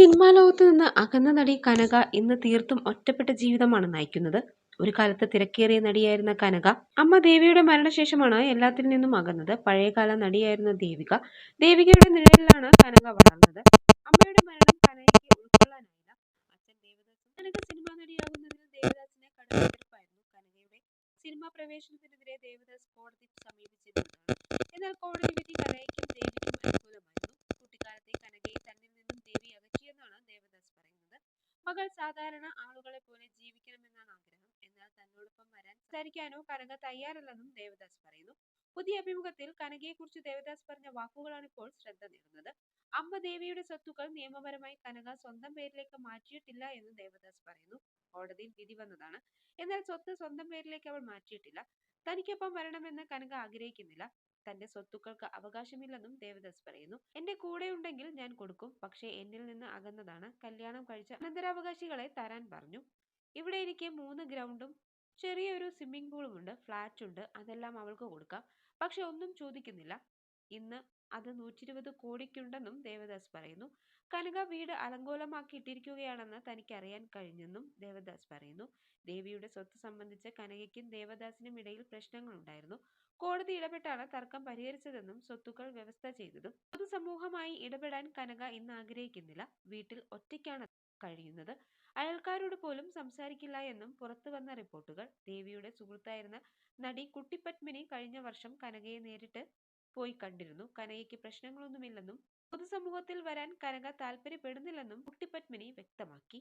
Cinema ലോകത്ത് നിന്ന് അകന്ന നടി കനക ഇന്ന് തീർത്തും ഒറ്റപ്പെട്ട ജീവിതമാണ് നയിക്കുന്നത്. ഒരു കാലത്ത് തിരക്കേറിയ നടിയായിരുന്ന കനക അമ്മ ദേവിയുടെ മരണശേഷമാണ് എല്ലാത്തിൽ നിന്നും അകന്നത്. പഴയകാല നടിയായിരുന്ന ദേവികയുടെ നിഴലിലാണ് കനക വളർന്നത്. അമ്മയുടെ മരണം കനകയ്ക്ക് ഉൾക്കൊള്ളാനായില്ല. അച്ഛൻ ദേവദാസും കനക സിനിമാ നടിയാകുന്നതിന് ദേവദാസിനെ കടുത്ത എതിർപ്പായിരുന്നു. കനകയുടെ സിനിമാ പ്രവേശനത്തിനെതിരെ ദേവദാസ് കോടതി സമീപിച്ചിരുന്നതാണ്. എന്നാൽ കോടതി വിധി കനകയ്ക്കും ദേവിക്കും അനുകൂലമായിരുന്നു. കുട്ടിക്കാലത്തെ കനകയെ തന്നിൽ നിന്നും ദേവി അകറ്റിയെന്നാണ് ദേവദാസ് പറയുന്നത്. മകൾ സാധാരണ ആളുകളെ പോലെ ജീവിക്കണമെന്നാണ് ആഗ്രഹം. എന്നാൽ തന്നോടൊപ്പം വരാൻ സംസാരിക്കാനോ കനക തയ്യാറല്ലെന്നും ദേവദാസ് പറയുന്നു. പുതിയ അഭിമുഖത്തിൽ കനകയെക്കുറിച്ച് ദേവദാസ് പറഞ്ഞ വാക്കുകളാണ് ഇപ്പോൾ ശ്രദ്ധ നേടുന്നത്. അമ്മ ദേവിയുടെ സ്വത്തുക്കൾ നിയമപരമായി കനക സ്വന്തം പേരിലേക്ക് മാറ്റിയിട്ടില്ല എന്ന് ദേവദാസ് പറയുന്നു. കോടതിയിൽ വിധി വന്നതാണ്. എന്നാൽ സ്വത്ത് സ്വന്തം പേരിലേക്ക് അവൾ മാറ്റിയിട്ടില്ല. തനിക്കൊപ്പം വരണമെന്ന് കനക ആഗ്രഹിക്കുന്നില്ല. തന്റെ സ്വത്തുക്കൾക്ക് അവകാശമില്ലെന്നും ദേവദാസ് പറയുന്നു. എന്റെ കൂടെ ഉണ്ടെങ്കിൽ ഞാൻ കൊടുക്കും, പക്ഷേ എന്നിൽ നിന്ന് അകന്നതാണ്. കല്യാണം കഴിച്ച അനന്തരാവകാശികളെ തരാൻ പറഞ്ഞു. ഇവിടെ എനിക്ക് 3 ഗ്രൗണ്ടും ചെറിയൊരു സ്വിമ്മിംഗ് പൂളും ഉണ്ട്, ഫ്ലാറ്റ് ഉണ്ട്, അതെല്ലാം അവൾക്ക് കൊടുക്കാം. പക്ഷെ ഒന്നും ചോദിക്കുന്നില്ല. ഇന്ന് അത് 120 കോടിക്കുണ്ടെന്നും ദേവദാസ് പറയുന്നു. കനക വീട് അലങ്കോലമാക്കിയിട്ടിരിക്കുകയാണെന്ന് തനിക്ക് അറിയാൻ കഴിഞ്ഞെന്നും ദേവദാസ് പറയുന്നു. ദേവിയുടെ സ്വത്ത് സംബന്ധിച്ച് കനകയ്ക്കും ദേവദാസിനും ഇടയിൽ പ്രശ്നങ്ങളുണ്ടായിരുന്നു. കോടതി ഇടപെട്ടാണ് തർക്കം പരിഹരിച്ചതെന്നും സ്വത്തുക്കൾ വ്യവസ്ഥ ചെയ്തതും. പൊതുസമൂഹമായി ഇടപെടാൻ കനക ഇന്ന് ആഗ്രഹിക്കുന്നില്ല. വീട്ടിൽ ഒറ്റയ്ക്കാണ് കഴിയുന്നത്. അയൽക്കാരോട് പോലും സംസാരിക്കില്ല എന്നും പുറത്തു വന്ന റിപ്പോർട്ടുകൾ. ദേവിയുടെ സുഹൃത്തായിരുന്ന നടി കുട്ടിപ്പത്മിനി കഴിഞ്ഞ വർഷം കനകയെ നേരിട്ട് പോയി കണ്ടിരുന്നു. കനകയ്ക്ക് പ്രശ്നങ്ങളൊന്നുമില്ലെന്നും പൊതുസമൂഹത്തിൽ വരാൻ കനക താല്പര്യപ്പെടുന്നില്ലെന്നും കുട്ടിപ്പത്മിനി വ്യക്തമാക്കി.